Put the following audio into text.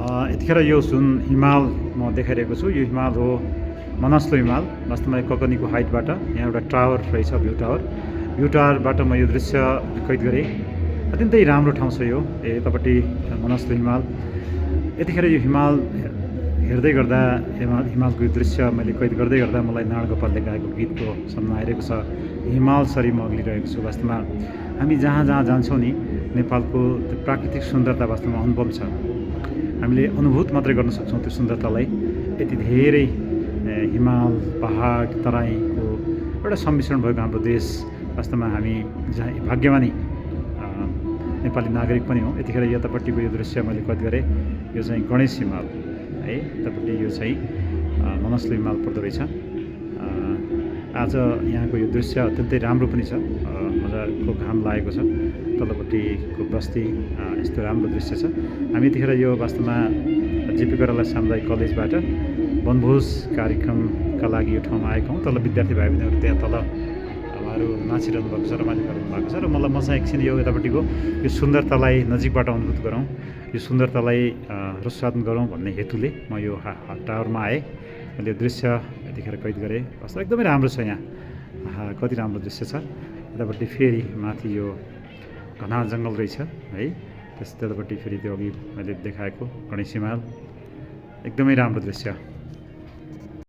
यतिखेर यो जुन हिमाल म देखाइरहेको छु, यो हिमाल हो मनस्लो हिमाल। वास्तवमा यो ककनीको हाइटबाट यहाँ एउटा टावर रहेछ, भ्यू टावर। भ्यू टावरबाट म यो दृश्य कैद गरेँ। अत्यन्तै राम्रो ठाउँ छ यो, यतापट्टि मनस्लो हिमाल। यतिखेर यो हिमाल हेर्दै गर्दा हिमालको यो दृश्य मैले कैद गर्दै गर्दा मलाई नारायण गोपालले गाएको गीतको सम्झना आइरहेको छ। हिमाल सरी म अग्लिरहेको छु। वास्तवमा हामी जहाँ जहाँ जान्छौँ नि, नेपालको त्यो प्राकृतिक सुन्दरता वास्तवमा अनुपम छ। हामीले अनुभूत मात्रै गर्न सक्छौँ त्यो सुन्दरतालाई। यति धेरै हिमाल, पहाड, तराईको एउटा सम्मिश्रण भएको हाम्रो देश, वास्तवमा हामी जहाँ भाग्यमानी नेपाली नागरिक पनि हौँ। यतिखेर यतापट्टिको यो दृश्य मैले कैद गरेँ। यो चाहिँ गणेश हिमाल है, यतापट्टि यो चाहिँ मनस्लो हिमाल पर्दो रहेछ। आज यहाँको यो दृश्य अत्यन्तै राम्रो पनि छ। मजाको घाम लागेको छ। तल्लोपट्टिको बस्ती यस्तो राम्रो दृश्य छ। हामी यतिखेर यो वास्तवमा जेपी कोइराला सामुदायिक कलेजबाट वनभोज कार्यक्रमका लागि यो ठाउँमा आएका हौँ। तल विद्यार्थी भाइ बहिनीहरू त्यहाँ तल उहाँहरू नाचिरहनु भएको छ, रमाइलो गर्नु भएको छ। र म चाहिँ एकछिन यो यतापट्टिको यो सुन्दरतालाई नजिकबाट अनुभूत गरौँ, यो सुन्दरतालाई रसास्वादन गरौँ भन्ने हेतुले म यो टावरमा आएँ। मैले यो दृश्य यतिखेर कैद गरेँ। वास्तव एकदमै राम्रो छ यहाँ। कति राम्रो दृश्य छ। यतापट्टि फेरि माथि यो घना जङ्गल रहेछ है। त्यतापट्टि फेरि त्यो अघि मैले देखाएको गणेश हिमाल। एकदमै राम्रो दृश्य।